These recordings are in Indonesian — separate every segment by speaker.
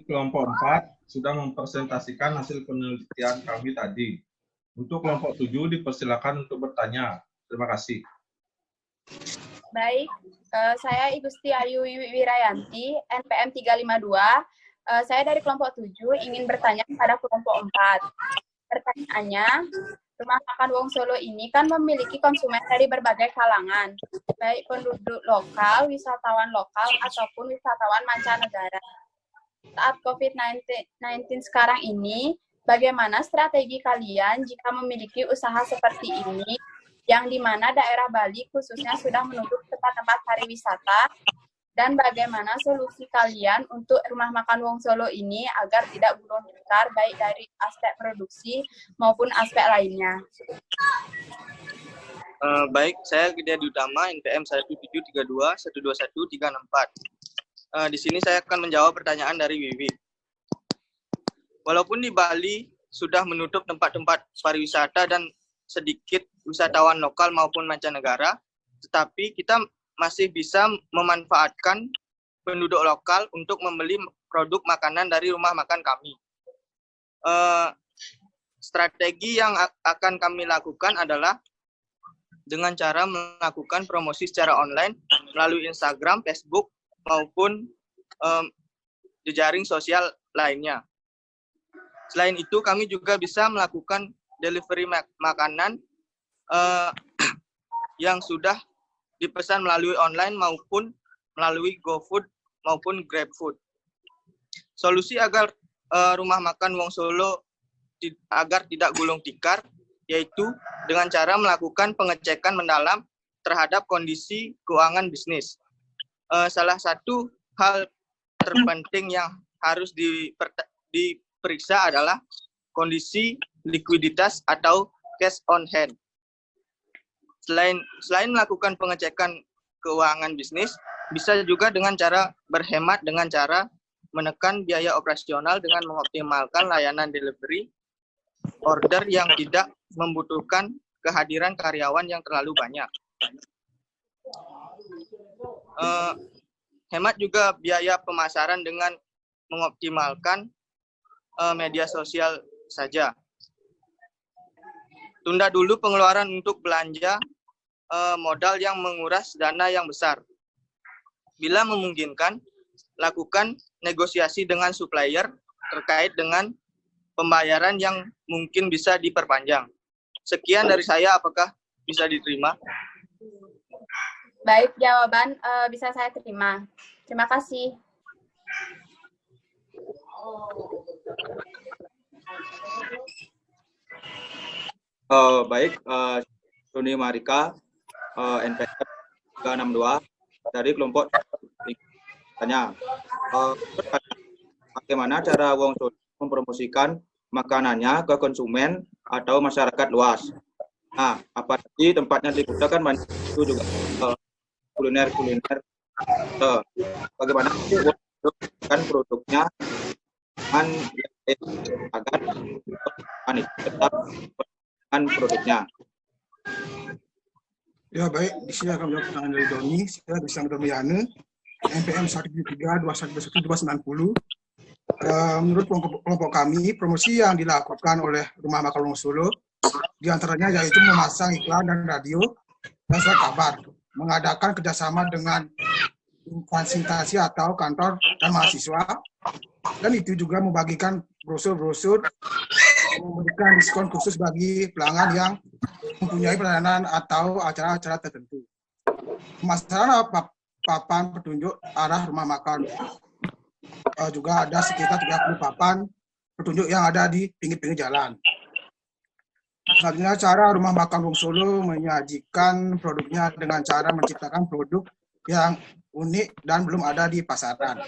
Speaker 1: kelompok 4 sudah mempresentasikan hasil penelitian kami tadi. Untuk kelompok 7 dipersilakan untuk bertanya. Terima kasih.
Speaker 2: Baik, saya Igusti Ayu Wirayanti, NPM 352. Saya dari kelompok 7 ingin bertanya kepada kelompok 4. Pertanyaannya, Rumah Makan Wong Solo ini kan memiliki konsumen dari berbagai kalangan, baik penduduk lokal, wisatawan lokal, ataupun wisatawan mancanegara. Saat COVID-19 sekarang ini, bagaimana strategi kalian jika memiliki usaha seperti ini, yang di mana daerah Bali khususnya sudah menutup tempat-tempat pariwisata, dan bagaimana solusi kalian untuk Rumah Makan Wong Solo ini agar tidak gulung tikar baik dari aspek produksi maupun aspek lainnya?
Speaker 3: Baik, saya Gede Utama, NPM 1732 121 364. Di sini saya akan menjawab pertanyaan dari Wiwi. Walaupun di Bali sudah menutup tempat-tempat pariwisata dan sedikit wisatawan lokal maupun mancanegara, tetapi kita masih bisa memanfaatkan penduduk lokal untuk membeli produk makanan dari rumah makan kami. Strategi yang akan kami lakukan adalah dengan cara melakukan promosi secara online melalui Instagram, Facebook, maupun jejaring sosial lainnya. Selain itu, kami juga bisa melakukan delivery makanan yang sudah dipesan melalui online maupun melalui GoFood maupun GrabFood. Solusi agar Rumah Makan Wong Solo agar tidak gulung tikar yaitu dengan cara melakukan pengecekan mendalam terhadap kondisi keuangan bisnis. Salah satu hal terpenting yang harus diperiksa adalah kondisi likuiditas atau cash on hand. Selain melakukan pengecekan keuangan bisnis, bisa juga dengan cara berhemat dengan cara menekan biaya operasional dengan mengoptimalkan layanan delivery order yang tidak membutuhkan kehadiran karyawan yang terlalu banyak. Hemat juga biaya pemasaran dengan mengoptimalkan media sosial saja. Tunda dulu pengeluaran untuk belanja modal yang menguras dana yang besar. Bila memungkinkan, lakukan negosiasi dengan supplier terkait dengan pembayaran yang mungkin bisa diperpanjang. Sekian dari saya, apakah bisa diterima?
Speaker 2: Baik, jawaban bisa saya terima. Terima kasih.
Speaker 4: Baik, Doni Marika, NPM 362 dari kelompok tanya, bagaimana cara Wong Solo mempromosikan makanannya ke konsumen atau masyarakat luas? Nah, apalagi tempatnya digunakan banyak itu juga kuliner. Bagaimana kan produknya agar tetap dengan produknya?
Speaker 5: Ya baik, di sini akan menjawab pertanyaan dari Doni. Saya bisa Doniane, NPM 173211290. Menurut kelompok kami, promosi yang dilakukan oleh Rumah Makan Wong Solo diantaranya yaitu memasang iklan dan radio dan surat kabar, mengadakan kerjasama dengan instansi atau kantor dan mahasiswa, dan itu juga membagikan brosur-brosur, memberikan diskon khusus bagi pelanggan yang mempunyai pelayanan atau acara-acara tertentu. Pemasaran papan petunjuk arah rumah makan. Juga ada sekitar 30 papan petunjuk yang ada di pinggir-pinggir jalan. Selanjutnya, cara Rumah Makan Wong Solo menyajikan produknya dengan cara menciptakan produk yang unik dan belum ada di pasaran.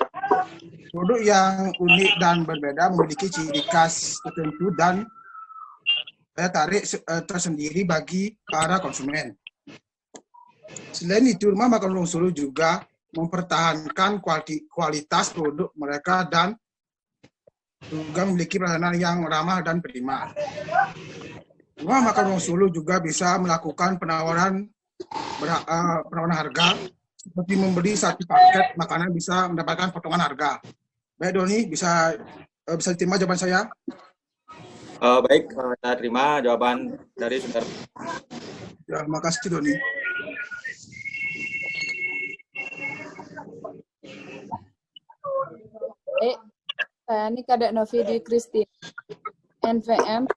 Speaker 5: Produk yang unik dan berbeda memiliki ciri khas tertentu dan daya tarik tersendiri bagi para konsumen. Selain itu, Rumah Makan Wong Solo juga mempertahankan kualitas produk mereka dan juga memiliki pelayanan yang ramah dan prima. Rumah Makan Wong Solo juga bisa melakukan penawaran harga, seperti membeli satu paket makanan bisa mendapatkan potongan harga. Baik Doni, bisa diterima jawaban saya?
Speaker 4: Baik, saya terima jawaban dari saudara.
Speaker 5: Ya, terima kasih Doni.
Speaker 6: Saya ini Kadek Novi di Kristi. NVM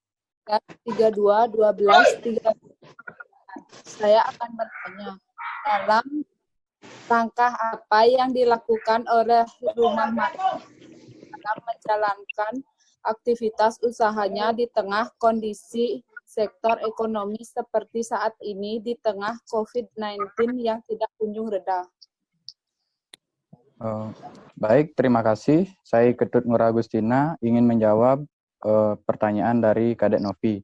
Speaker 6: 32 12 3. Saya akan bertanya, dalam langkah apa yang dilakukan oleh rumah makan dalam menjalankan aktivitas usahanya di tengah kondisi sektor ekonomi seperti saat ini di tengah COVID-19 yang tidak kunjung reda?
Speaker 7: Baik, terima kasih. Saya Ketut Nur Agustina ingin menjawab pertanyaan dari Kadek Novi.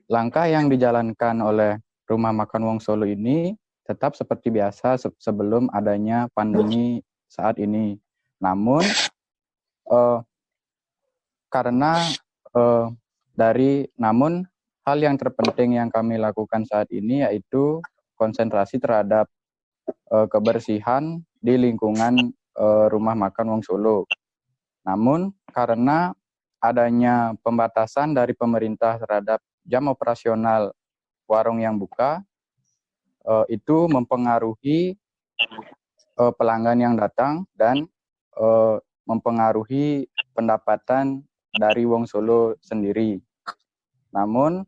Speaker 7: Langkah yang dijalankan oleh Rumah Makan Wong Solo ini tetap seperti biasa sebelum adanya pandemi saat ini. Namun, namun hal yang terpenting yang kami lakukan saat ini yaitu konsentrasi terhadap kebersihan di lingkungan Rumah Makan Wong Solo. Namun karena adanya pembatasan dari pemerintah terhadap jam operasional warung yang buka, itu mempengaruhi pelanggan yang datang dan mempengaruhi pendapatan dari Wong Solo sendiri. Namun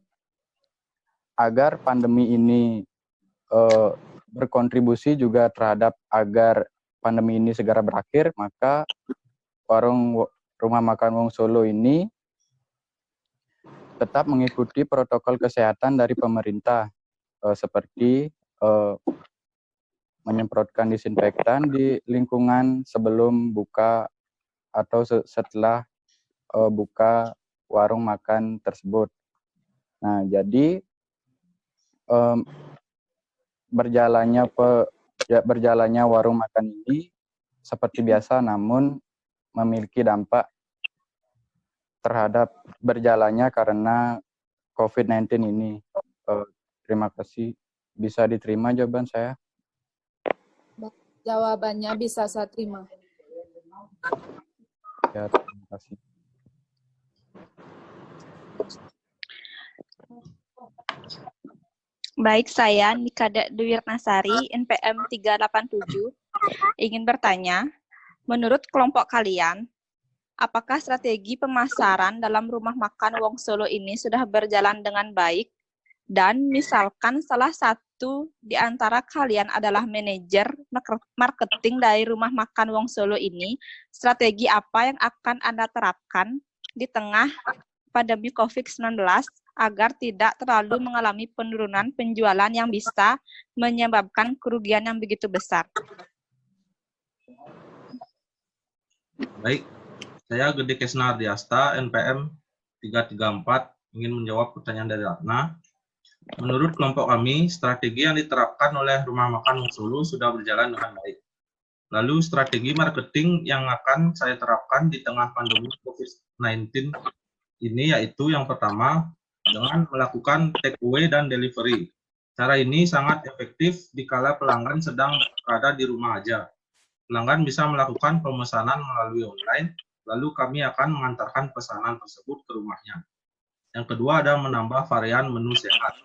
Speaker 7: agar pandemi ini berkontribusi juga terhadap agar pandemi ini segera berakhir, maka warung Rumah Makan Wong Solo ini tetap mengikuti protokol kesehatan dari pemerintah, seperti menyemprotkan disinfektan di lingkungan sebelum buka atau setelah buka warung makan tersebut. Nah, jadi berjalannya warung makan ini seperti biasa, namun memiliki dampak terhadap berjalannya karena COVID-19 ini. Terima kasih. Bisa diterima jawaban saya?
Speaker 6: Jawabannya bisa saya terima.
Speaker 7: Ya, terima kasih.
Speaker 8: Baik, saya Nikada Dwi Ratnasari, NPM 387, ingin bertanya, menurut kelompok kalian, apakah strategi pemasaran dalam Rumah Makan Wong Solo ini sudah berjalan dengan baik? Dan misalkan salah satu di antara kalian adalah manajer marketing dari Rumah Makan Wong Solo ini, strategi apa yang akan Anda terapkan di tengah pandemi COVID-19 agar tidak terlalu mengalami penurunan penjualan yang bisa menyebabkan kerugian yang begitu besar?
Speaker 1: Baik, saya Gede Kesna Ardiasta, NPM 334, ingin menjawab pertanyaan dari Ratna. Menurut kelompok kami, strategi yang diterapkan oleh Rumah Makan Wong Solo sudah berjalan dengan baik. Lalu strategi marketing yang akan saya terapkan di tengah pandemi COVID-19 ini yaitu yang pertama, dengan melakukan take away dan delivery. Cara ini sangat efektif dikala pelanggan sedang berada di rumah aja. Pelanggan bisa melakukan pemesanan melalui online, lalu kami akan mengantarkan pesanan tersebut ke rumahnya. Yang kedua ada menambah varian menu sehat.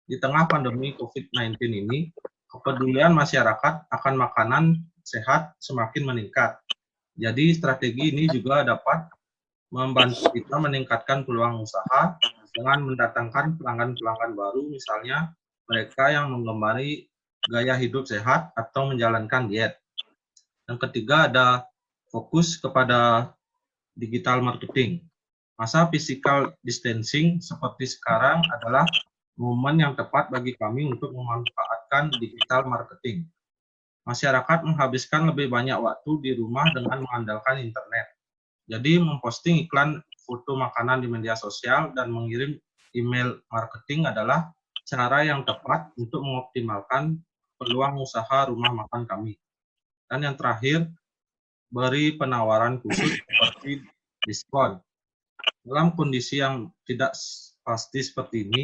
Speaker 1: Di tengah pandemi COVID-19 ini, kepedulian masyarakat akan makanan sehat semakin meningkat. Jadi strategi ini juga dapat membantu kita meningkatkan peluang usaha dengan mendatangkan pelanggan-pelanggan baru, misalnya mereka yang menggemari gaya hidup sehat atau menjalankan diet. Yang ketiga ada fokus kepada digital marketing. Masa physical distancing seperti sekarang adalah momen yang tepat bagi kami untuk memanfaatkan digital marketing. Masyarakat menghabiskan lebih banyak waktu di rumah dengan mengandalkan internet. Jadi memposting iklan foto makanan di media sosial dan mengirim email marketing adalah cara yang tepat untuk mengoptimalkan peluang usaha rumah makan kami. Dan yang terakhir, beri penawaran khusus seperti diskon. Dalam kondisi yang tidak pasti seperti ini,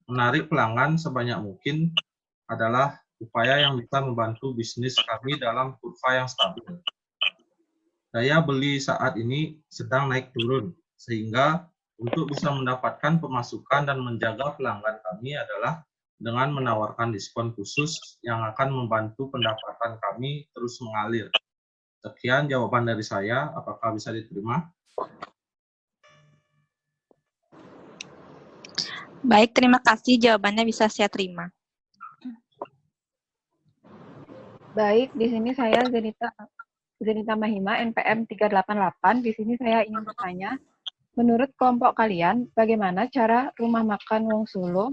Speaker 1: menarik pelanggan sebanyak mungkin adalah upaya yang bisa membantu bisnis kami dalam kurva yang stabil. Daya beli saat ini sedang naik turun, sehingga untuk bisa mendapatkan pemasukan dan menjaga pelanggan kami adalah dengan menawarkan diskon khusus yang akan membantu pendapatan kami terus mengalir. Sekian jawaban dari saya, apakah bisa diterima?
Speaker 8: Baik, terima kasih. Jawabannya bisa saya terima.
Speaker 6: Baik, di sini saya Zenita Mahima, NPM 388. Di sini saya ingin bertanya, menurut kelompok kalian, bagaimana cara Rumah Makan Wong Solo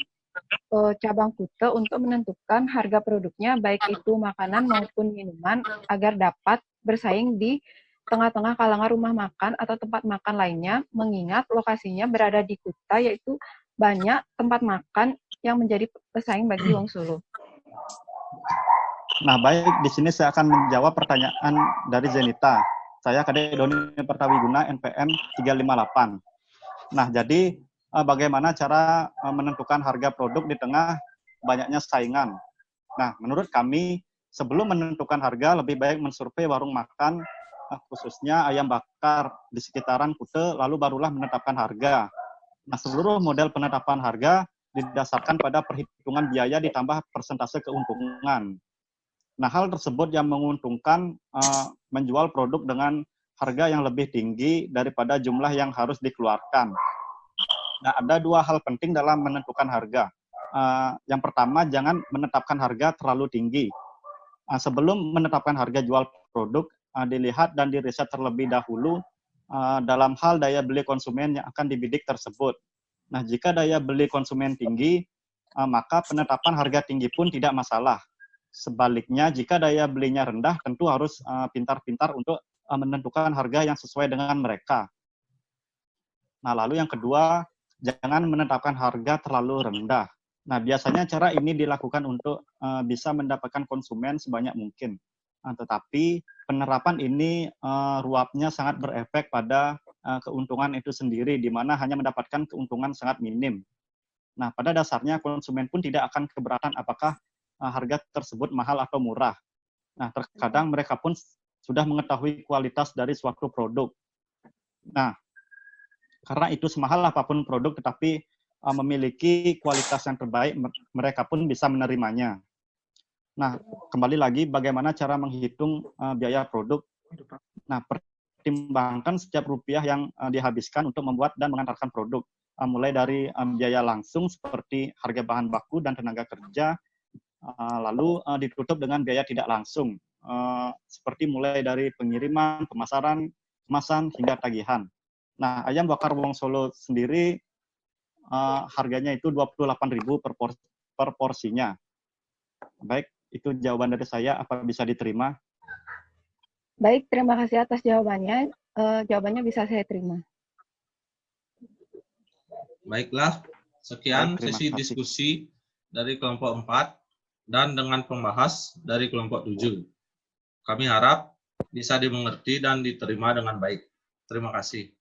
Speaker 6: cabang Kute untuk menentukan harga produknya, baik itu makanan maupun minuman, agar dapat bersaing di tengah-tengah kalangan rumah makan atau tempat makan lainnya, mengingat lokasinya berada di Kuta, yaitu banyak tempat makan yang menjadi pesaing bagi Wong Solo.
Speaker 9: Nah, baik, di sini saya akan menjawab pertanyaan dari Zenita. Saya Kadek Doni Pertawiguna, NPM 358. Nah, jadi bagaimana cara menentukan harga produk di tengah banyaknya saingan? Nah, menurut kami, sebelum menentukan harga, lebih baik mensurvei warung makan, khususnya ayam bakar di sekitaran Kute, lalu barulah menetapkan harga. Nah, seluruh model penetapan harga didasarkan pada perhitungan biaya ditambah persentase keuntungan. Nah, hal tersebut yang menguntungkan menjual produk dengan harga yang lebih tinggi daripada jumlah yang harus dikeluarkan. Nah, ada dua hal penting dalam menentukan harga. Yang pertama, jangan menetapkan harga terlalu tinggi. Sebelum menetapkan harga jual produk, dilihat dan diriset terlebih dahulu dalam hal daya beli konsumen yang akan dibidik tersebut. Nah, jika daya beli konsumen tinggi, maka penetapan harga tinggi pun tidak masalah. Sebaliknya, jika daya belinya rendah, tentu harus pintar-pintar untuk menentukan harga yang sesuai dengan mereka. Nah, lalu yang kedua, jangan menetapkan harga terlalu rendah. Nah, biasanya cara ini dilakukan untuk bisa mendapatkan konsumen sebanyak mungkin. Tetapi penerapan ini ruapnya sangat berefek pada keuntungan itu sendiri, di mana hanya mendapatkan keuntungan sangat minim. Nah, pada dasarnya konsumen pun tidak akan keberatan apakah harga tersebut mahal atau murah. Nah, terkadang mereka pun sudah mengetahui kualitas dari suatu produk. Nah, karena itu semahal apapun produk, tetapi memiliki kualitas yang terbaik, mereka pun bisa menerimanya. Nah, kembali lagi bagaimana cara menghitung biaya produk. Nah, pertimbangkan setiap rupiah yang dihabiskan untuk membuat dan mengantarkan produk. Mulai dari biaya langsung seperti harga bahan baku dan tenaga kerja, lalu ditutup dengan biaya tidak langsung, seperti mulai dari pengiriman, pemasaran, kemasan, hingga tagihan. Nah, ayam bakar Wong Solo sendiri harganya itu 28.000 per porsinya. Baik, itu jawaban dari saya. Apa bisa diterima?
Speaker 6: Baik, terima kasih atas jawabannya. Jawabannya bisa saya terima.
Speaker 1: Baiklah, sekian
Speaker 9: Baik, terima
Speaker 1: sesi
Speaker 9: kasih.
Speaker 1: diskusi dari kelompok 4 dan dengan pembahas dari kelompok 7. Kami harap bisa dimengerti dan diterima dengan baik. Terima kasih.